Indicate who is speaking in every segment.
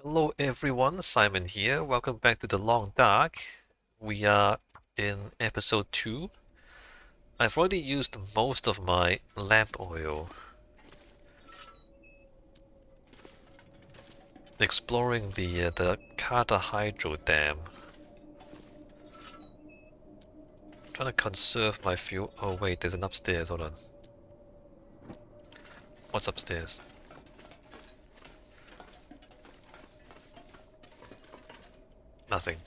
Speaker 1: Hello everyone, Simon here. Welcome back to The Long Dark. We are in episode 2. I've already used most of my lamp oil exploring the Carter Hydro Dam. Trying to conserve my fuel. Oh wait, there's an upstairs, hold on. What's upstairs? Nothing.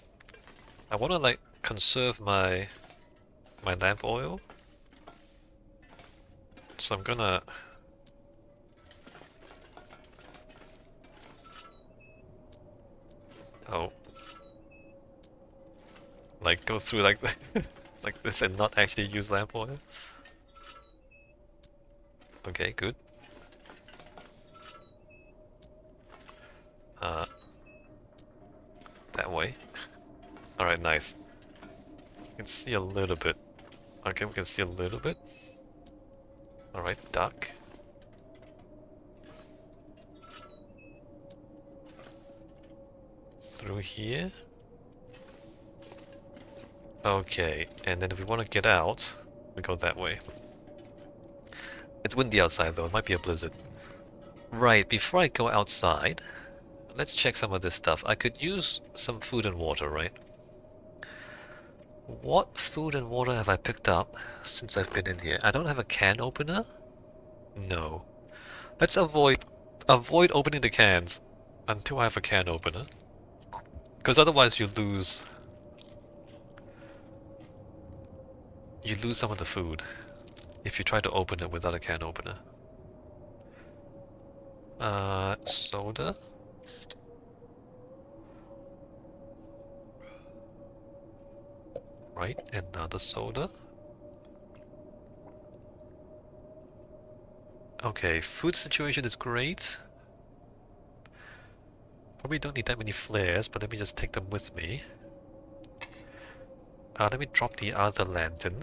Speaker 1: I wanna like conserve my lamp oil. So I'm gonna oh like go through like like this and not actually use lamp oil. Okay, good. Uh that way. Alright, nice. You can see a little bit. Okay, we can see a little bit. Alright, duck. Through here. Okay, and then if we want to get out, we go that way. It's windy outside though, it might be a blizzard. Right, before I go outside, let's check some of this stuff. I could use some food and water, right? What food and water have I picked up since I've been in here? I don't have a can opener? No. Let's avoid opening the cans until I have a can opener. Because otherwise you lose some of the food if you try to open it without a can opener. Soda. Right, another soda. Okay, food situation is great. Probably don't need that many flares, but let me just take them with me. Let me drop the other lantern.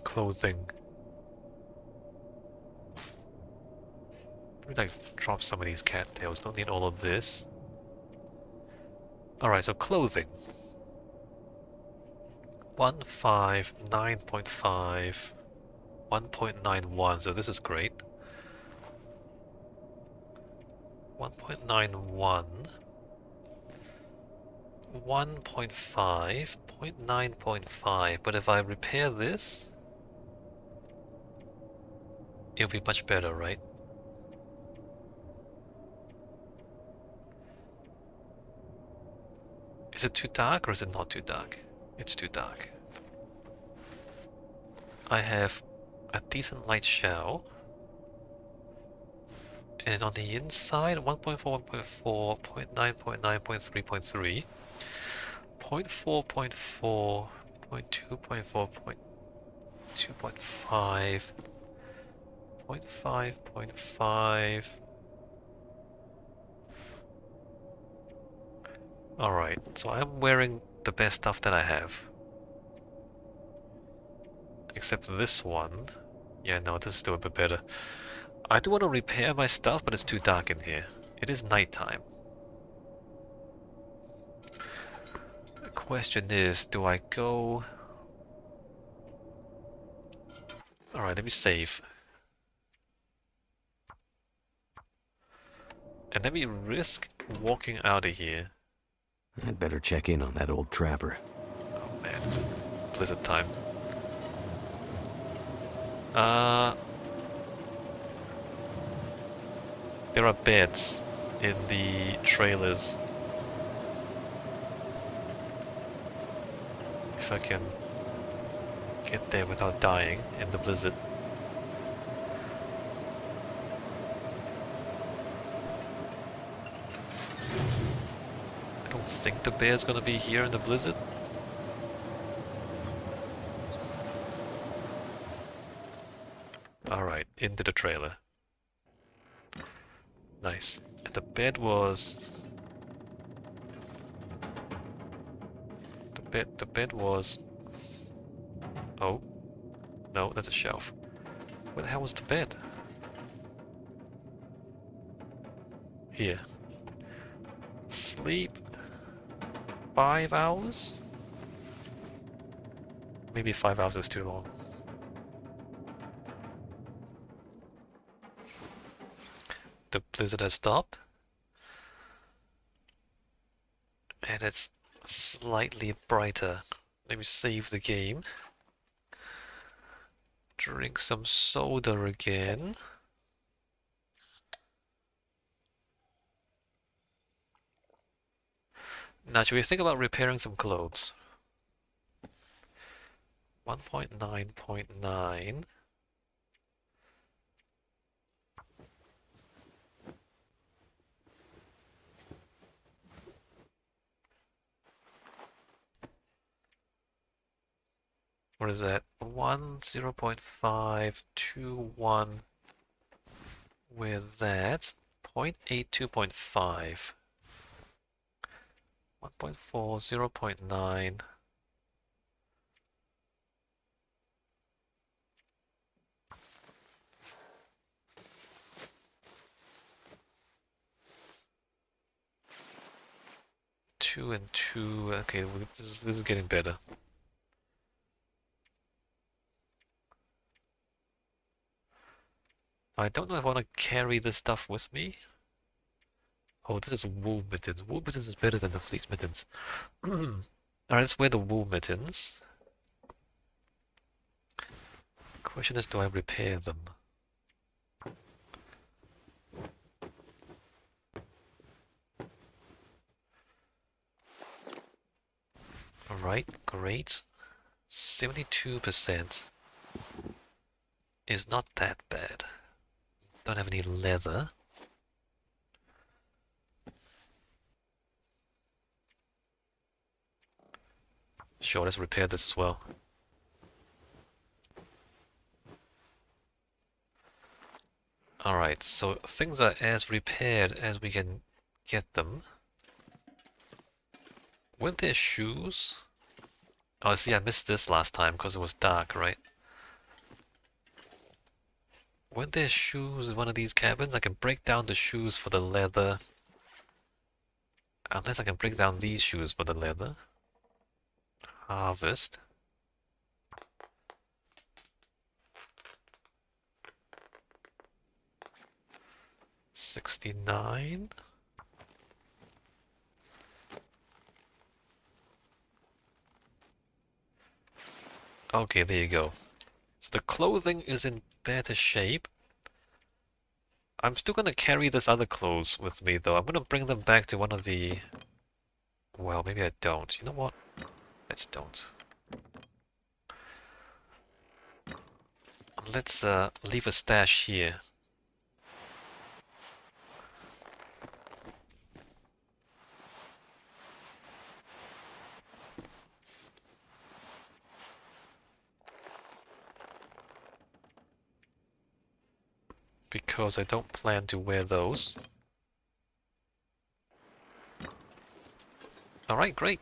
Speaker 1: Clothing. Let me like drop some of these cattails, don't need all of this. Alright, so clothing. 159.5, 1.91, so this is great. 1.91, 1.5, 0.9.5, but if I repair this, it'll be much better, right? Is it too dark or is it not too dark? It's too dark. I have a decent light shell. And on the inside, 1.4, 1.4, 0.9, 0.9, 0.3, 0.3, 0.4, 0.4, 0.2, 0.4, 0.2, 0.5, 0.5, 0.5. Alright, so I'm wearing the best stuff that I have. Except this one. Yeah, no, this is still a bit better. I do want to repair my stuff, but it's too dark in here. It is nighttime. The question is, do I go... Alright, let me save. And let me risk walking out of here.
Speaker 2: I'd better check in on that old trapper.
Speaker 1: Oh man, it's blizzard time. Uh... There are beds in the trailers. If I can get there without dying in the blizzard. I don't think the bear's gonna be here in the blizzard. Alright, into the trailer. Nice. And the bed was... The bed was... Oh. No, that's a shelf. Where the hell was the bed? Here. Sleep. 5 hours? Maybe 5 hours is too long. The blizzard has stopped. And it's slightly brighter. Let me save the game. Drink some soda again. Now, should we think about repairing some clothes? 1.9.9. What is that? 0.5, 2, 1 with that. 0.8, 2.5. 1.4, 0.9. Two and two. Okay, this is getting better. I don't know if I want to carry this stuff with me. Oh, this is wool mittens. Wool mittens is better than the fleece mittens. Alright, let's wear the wool mittens. Question is, do I repair them? Alright, great. 72% is not that bad. Don't have any leather. Sure, let's repair this as well. Alright, so things are as repaired as we can get them. Weren't there shoes? Oh, see, I missed this last time because it was dark, right? Weren't there shoes in one of these cabins? I can break down the shoes for the leather. Unless I can break down these shoes for the leather. Harvest. $69. Okay, there you go. So the clothing is in better shape. I'm still gonna carry this other clothes with me though. I'm gonna bring them back to one of the... Well, maybe I don't. You know what? Let's don't. Let's leave a stash here. Because I don't plan to wear those. Alright, great.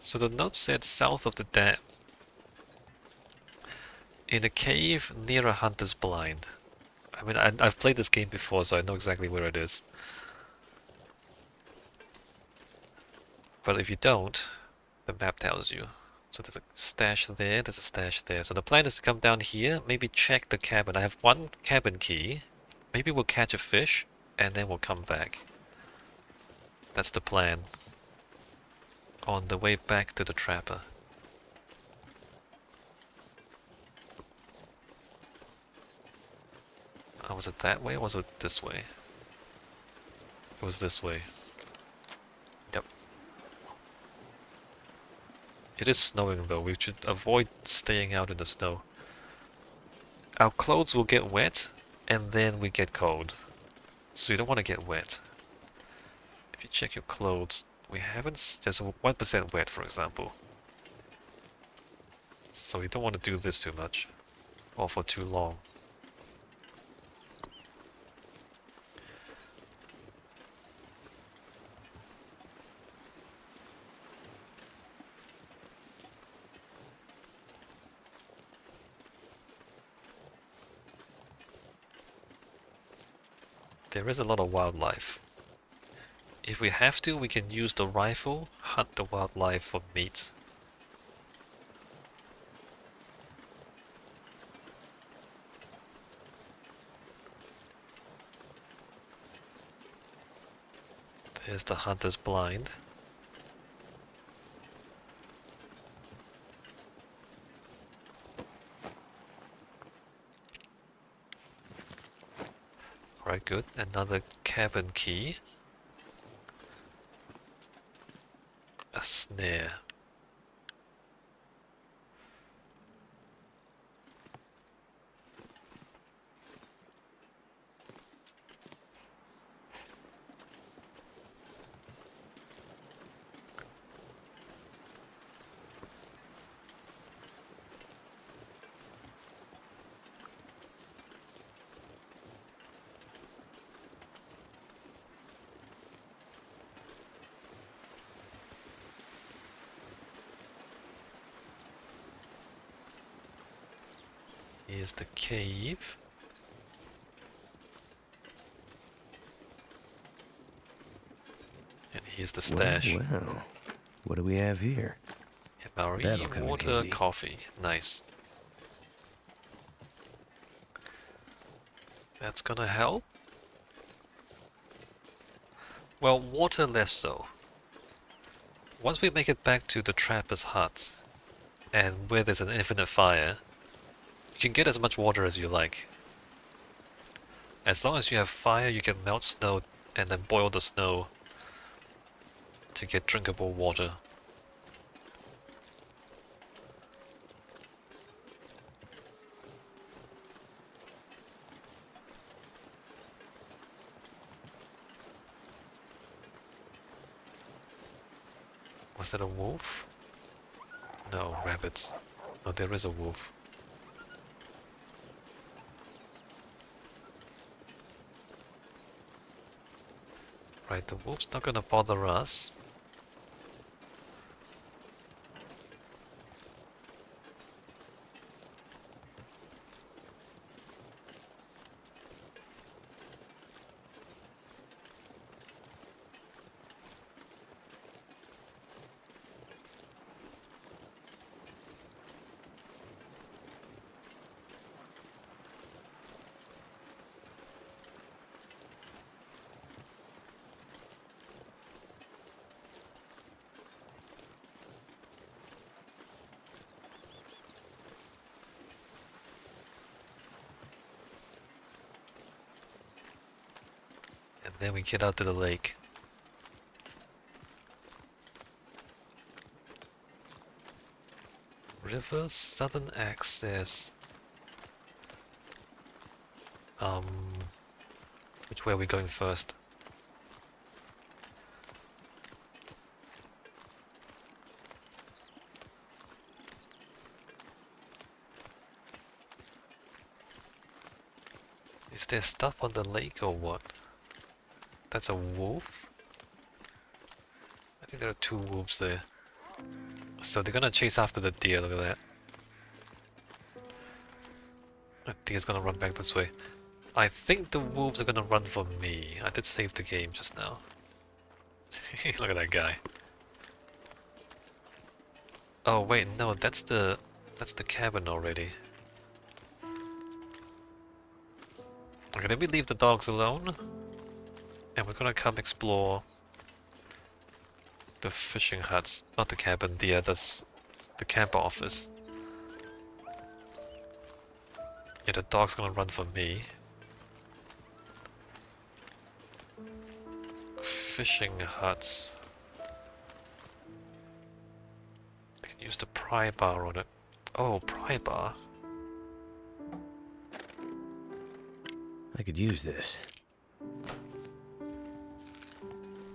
Speaker 1: So the note said south of the dam. In a cave near a hunter's blind. I mean, I've played this game before, so I know exactly where it is. But if you don't, the map tells you. So there's a stash there, there's a stash there. So the plan is to come down here, maybe check the cabin. I have one cabin key. Maybe we'll catch a fish, and then we'll come back. That's the plan. On the way back to the trapper. Oh, was it that way or was it this way? It was this way. Yep. It is snowing though, we should avoid staying out in the snow. Our clothes will get wet, and then we get cold. So you don't want to get wet. If you check your clothes, we haven't... There's a 1% wet, for example. So you don't want to do this too much. Or for too long. There is a lot of wildlife. If we have to, we can use the rifle, hunt the wildlife for meat. There's the hunter's blind. Alright, good. Another cabin key. A snare. Here's the cave. And here's the stash.
Speaker 2: Well, what do we have here?
Speaker 1: Marie,
Speaker 2: That'll come in
Speaker 1: water,
Speaker 2: handy.
Speaker 1: coffee. Nice. That's gonna help. Well, water less so. Once we make it back to the trapper's hut, and where there's an infinite fire, you can get as much water as you like. As long as you have fire, you can melt snow and then boil the snow to get drinkable water. Was that a wolf? No, rabbits. No, there is a wolf. Right, the wolf's not gonna bother us. And then we get out to the lake. River southern access. Which way are we going first? Is there stuff on the lake or what? That's a wolf? I think there are two wolves there. So they're gonna chase after the deer, look at that. The deer's gonna run back this way. I think the wolves are gonna run for me. I did save the game just now. Look at that guy. Oh wait, no, that's the cabin already. Okay, let me leave the dogs alone. And we're gonna come explore the fishing huts. Not the cabin, that's the camper office. Yeah, the dog's gonna run for me. Fishing huts. I can use the pry bar on it. Oh, pry bar.
Speaker 2: I could use this.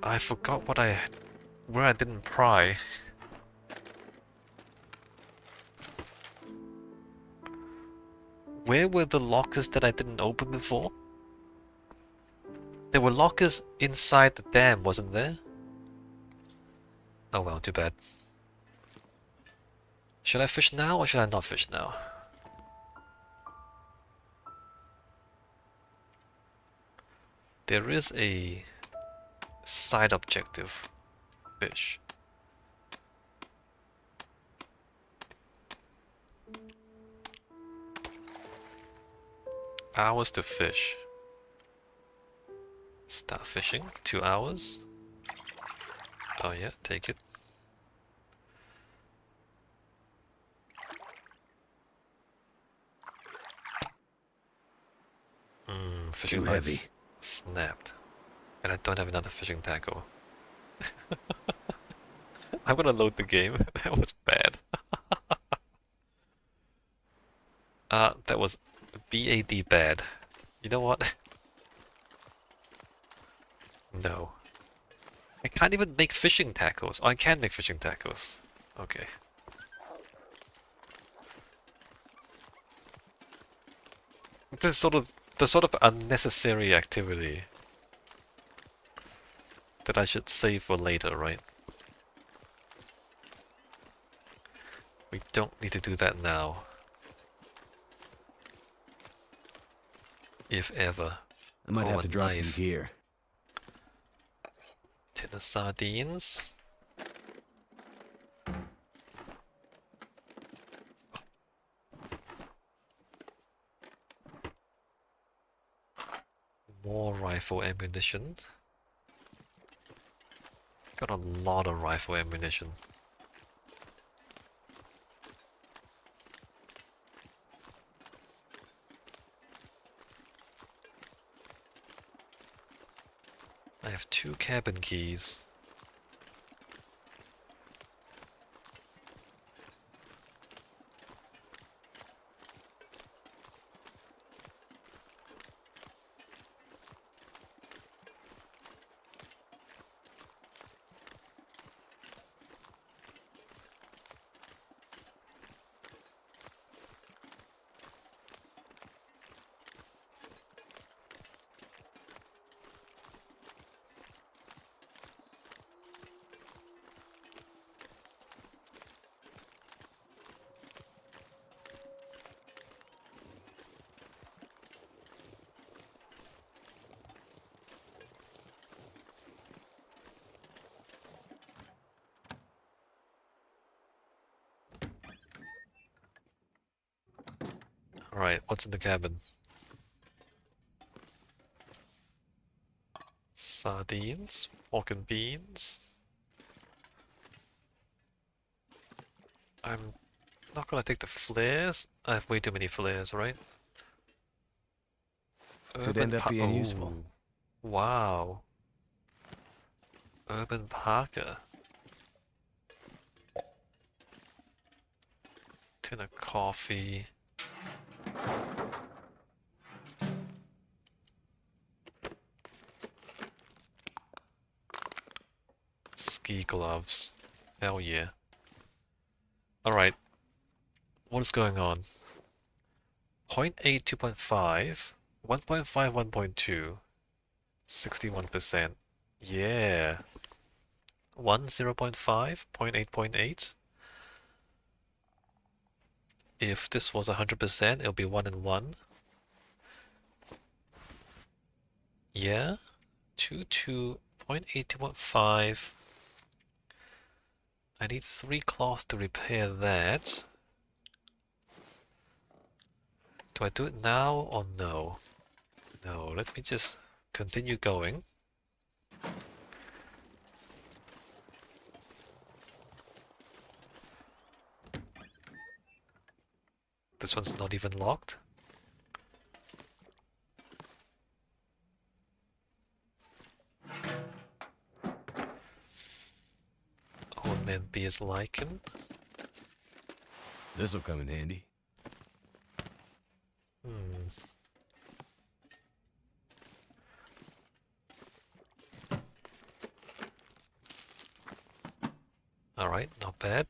Speaker 1: I forgot where I didn't pry. Where were the lockers that I didn't open before? There were lockers inside the dam, wasn't there? Oh well, too bad. Should I fish now or should I not fish now? There is a side objective. Fish. Hours to fish. Start fishing. 2 hours. Oh yeah, take it. Fishing
Speaker 2: Too heavy.
Speaker 1: lines snapped. And I don't have another fishing tackle. I'm gonna load the game. That was bad. That was BAD bad. You know what? No. I can't even make fishing tackles. Oh, I can make fishing tackles. Okay. This is the sort of unnecessary activity that I should save for later, right? We don't need to do that now. If ever.
Speaker 2: I might
Speaker 1: Oh,
Speaker 2: have
Speaker 1: a
Speaker 2: to drop some
Speaker 1: knife.
Speaker 2: gear.
Speaker 1: Tin of sardines. More rifle ammunition. Got a lot of rifle ammunition. I have 2 cabin keys. Alright, what's in the cabin? Sardines, pork and beans. I'm not gonna take the flares. I have way too many flares, right?
Speaker 2: Could end up being useful.
Speaker 1: Oh, wow. Urban Parker. Tin of coffee. Ski gloves. Hell yeah. Alright, what is going on? 0.8, 2.5, 1.5, 1.2, 61%. Yeah. 1, 0.5, 0.8, 0.8. If this was 100%, it'll be 1 and 1. Yeah. 2, 2, 0.8, 2.5. I need 3 cloth to repair that. Do I do it now or no? No, let me just continue going. This one's not even locked. Old Man Beer's lichen.
Speaker 2: This'll come in handy.
Speaker 1: Hmm. Alright, not bad.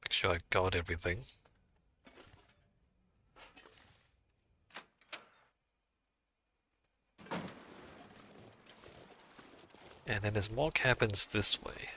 Speaker 1: Make sure I got everything. And then there's more cabins this way.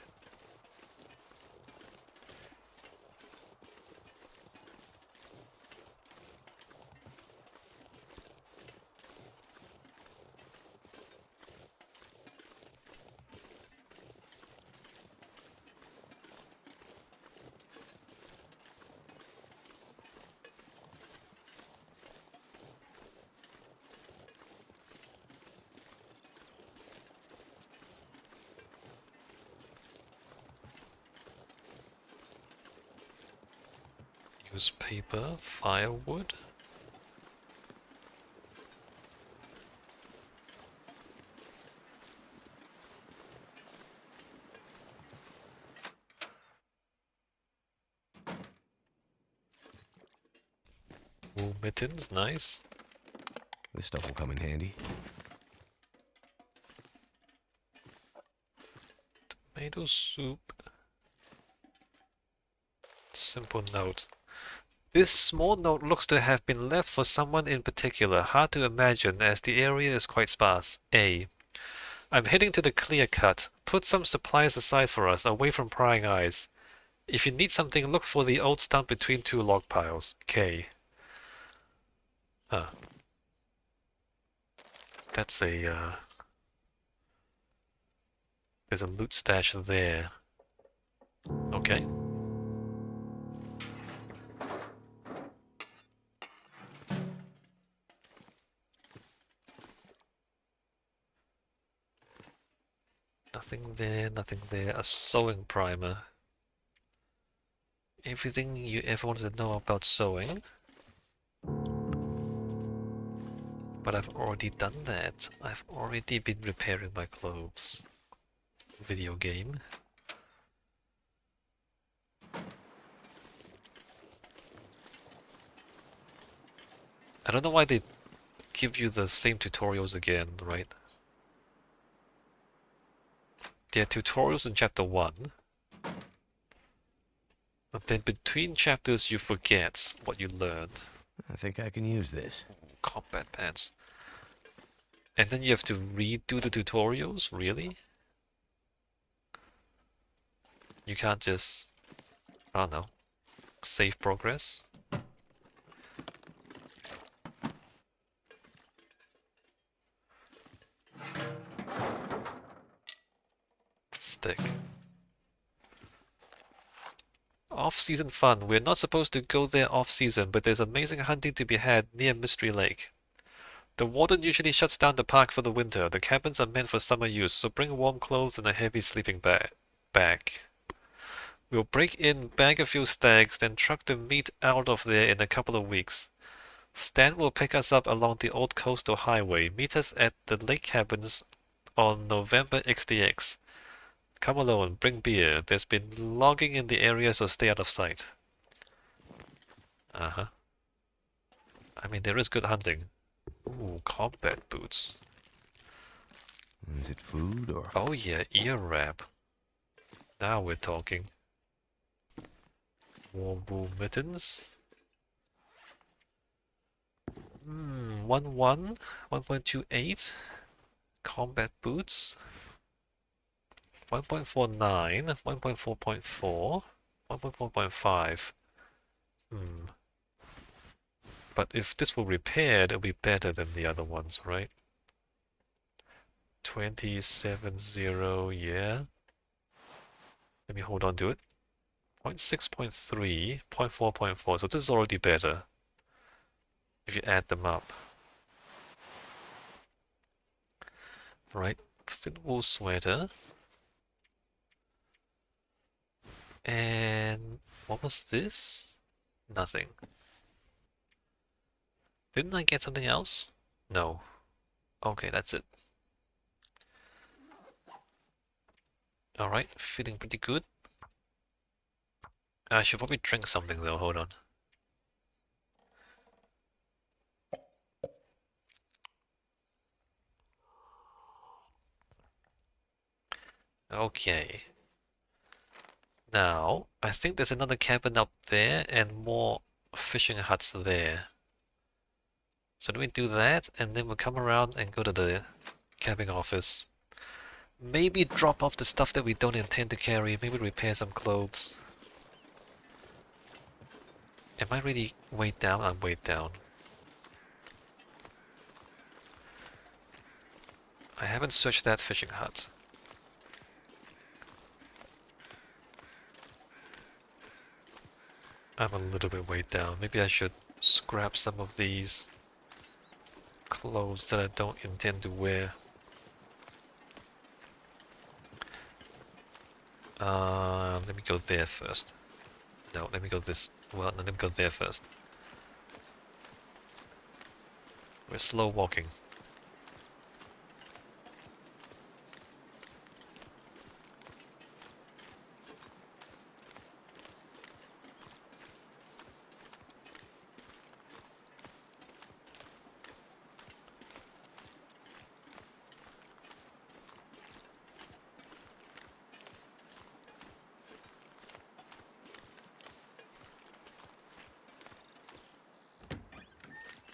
Speaker 1: Newspaper, firewood. Wool mittens, nice.
Speaker 2: This stuff will come in handy.
Speaker 1: Tomato soup. Simple note. This small note looks to have been left for someone in particular. Hard to imagine as the area is quite sparse. A. I'm heading to the clear cut. Put some supplies aside for us, away from prying eyes. If you need something, look for the old stump between two log piles. K. Huh. That's a, there's a loot stash there. Okay. Nothing there, nothing there. A sewing primer. Everything you ever wanted to know about sewing. But I've already done that. I've already been repairing my clothes. Video game. I don't know why they give you the same tutorials again, right? There are tutorials in chapter 1. But then between chapters you forget what you learned.
Speaker 2: I think I can use this.
Speaker 1: Combat pants. And then you have to redo the tutorials? Really? You can't just, I don't know, save progress? Stick. Off-season fun. We're not supposed to go there off-season, but there's amazing hunting to be had near Mystery Lake. The warden usually shuts down the park for the winter. The cabins are meant for summer use, so bring warm clothes and a heavy sleeping bag. We'll break in, bag a few stags, then truck the meat out of there in a couple of weeks. Stan will pick us up along the old coastal highway. Meet us at the lake cabins on November XDX. Come alone, bring beer. There's been logging in the area, so stay out of sight. Uh-huh. I mean, there is good hunting. Ooh, combat boots.
Speaker 2: Is it food or...
Speaker 1: Oh yeah, ear wrap. Now we're talking. Warm wool mittens. 1.28. Combat boots. 1.49, 1.4.4, 1.4.5. But if this were repaired, it'll be better than the other ones, right? 2070, yeah. Let me hold on to it. 0.6.3, 0.4.4, so this is already better if you add them up. Right, thin wool sweater. And what was this? Nothing. Didn't I get something else? No. Okay, that's it. Alright, feeling pretty good. I should probably drink something though, hold on. Okay. Now, I think there's another cabin up there and more fishing huts there. So do we do that and then we'll come around and go to the camping office. Maybe drop off the stuff that we don't intend to carry, maybe repair some clothes. Am I really weighed down? I'm weighed down. I haven't searched that fishing hut. I'm a little bit weighed down. Maybe I should scrap some of these clothes that I don't intend to wear. Let me go there first. No, let me go this. Well, let me go there first. We're slow walking.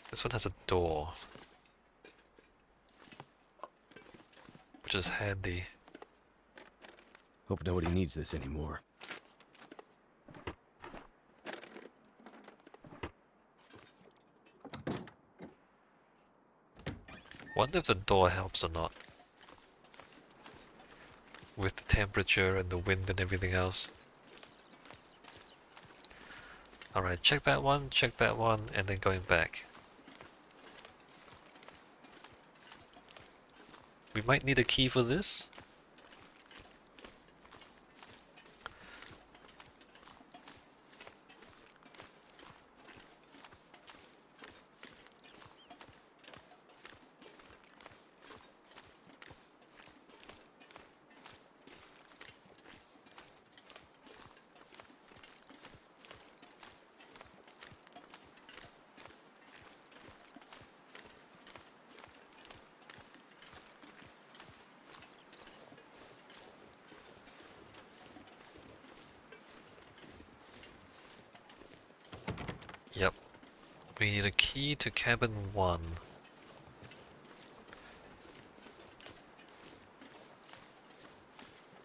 Speaker 1: This one has a door, which is handy.
Speaker 2: Hope nobody needs this anymore.
Speaker 1: Wonder if the door helps or not. With the temperature and the wind and everything else. Alright, check that one, and then going back. We might need a key for this. Yep. We need a key to cabin 1.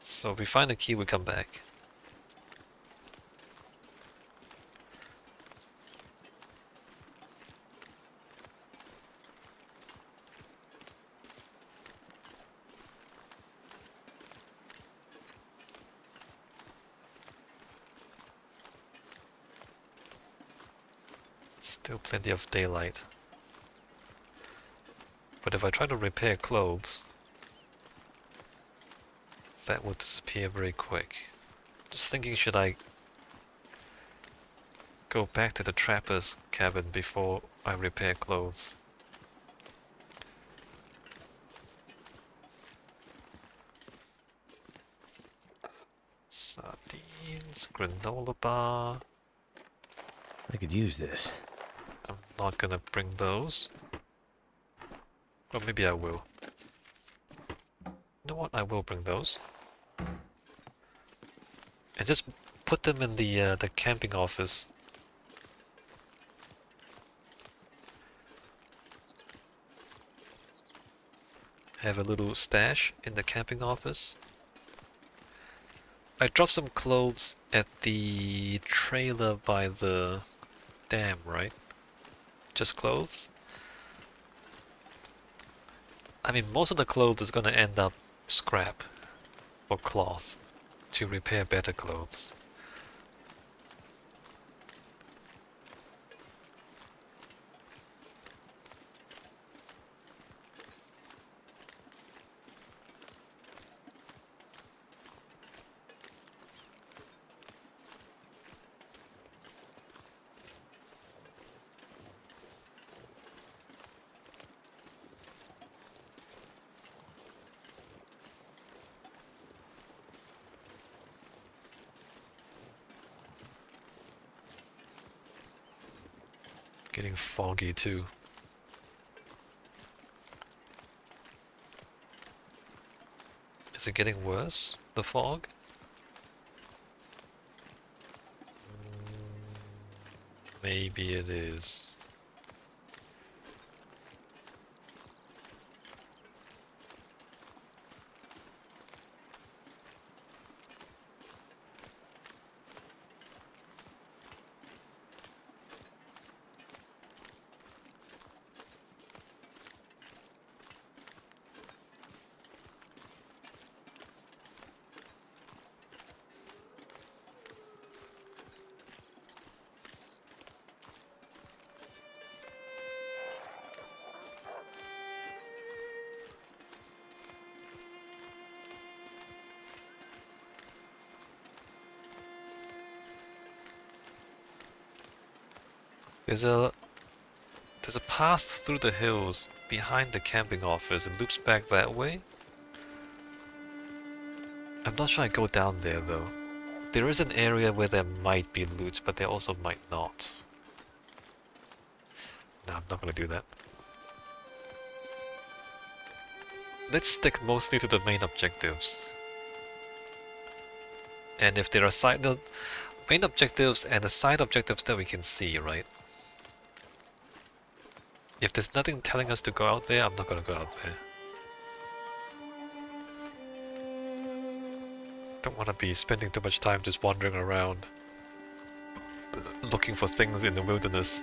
Speaker 1: So if we find a key, we come back. Still plenty of daylight. But if I try to repair clothes, that will disappear very quick. Just thinking, should I go back to the trapper's cabin before I repair clothes? Sardines, granola bar.
Speaker 2: I could use this.
Speaker 1: I'm not gonna bring those. Or maybe I will. You know what? I will bring those. And just put them in the camping office. Have a little stash in the camping office. I dropped some clothes at the trailer by the dam, right? Just clothes? I mean, most of the clothes is gonna end up scrap or cloth to repair better clothes. Getting foggy too. Is it getting worse, the fog? Maybe it is. There's a path through the hills behind the camping office and loops back that way. I'm not sure I go down there though. There is an area where there might be loot, but there also might not. No, I'm not gonna do that. Let's stick mostly to the main objectives. And if there are the main objectives and the side objectives that we can see, right? If there's nothing telling us to go out there, I'm not gonna go out there. Don't want to be spending too much time just wandering around looking for things in the wilderness.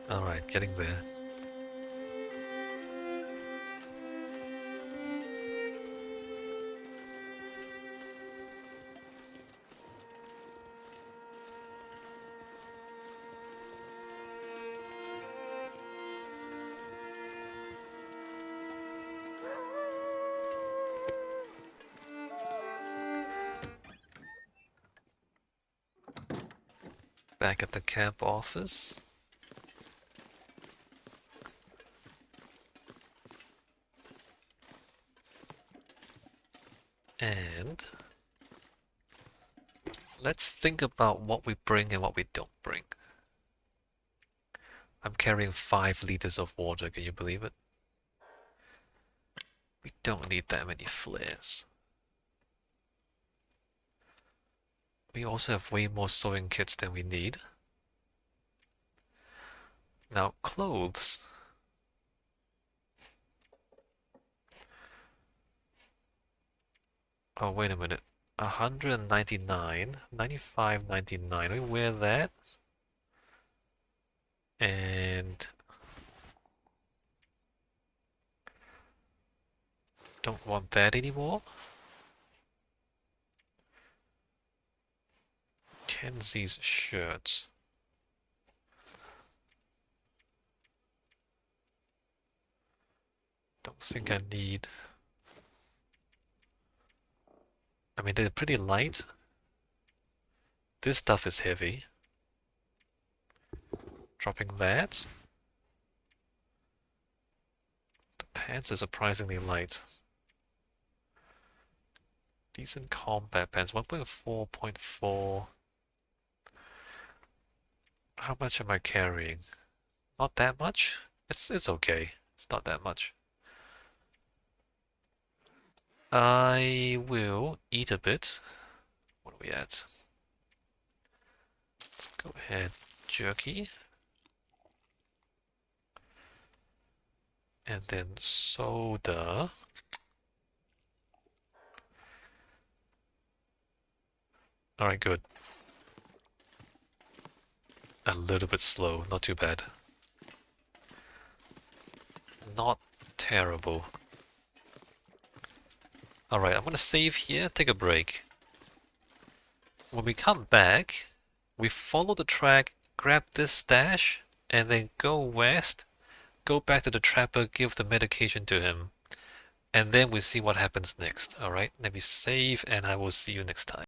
Speaker 1: Alright, getting there. Back at the camp office. And let's think about what we bring and what we don't bring. I'm carrying 5 liters of water, can you believe it? We don't need that many flares. We also have way more sewing kits than we need. Now, clothes. Oh, wait a minute. 199, 95.99. We wear that. And don't want that anymore. Kenzie's shirts. Don't think I need. I mean, they're pretty light. This stuff is heavy. Dropping that. The pants are surprisingly light. Decent combat pants. 1.4.4. How much am I carrying? Not that much? It's okay. It's not that much. I will eat a bit. What are we at? Let's go ahead. Jerky. And then soda. Alright, good. A little bit slow, not too bad. Not terrible. Alright, I'm gonna save here, take a break. When we come back, we follow the track, grab this stash, and then go west, go back to the trapper, give the medication to him. And then we see what happens next. Alright, let me save and I will see you next time.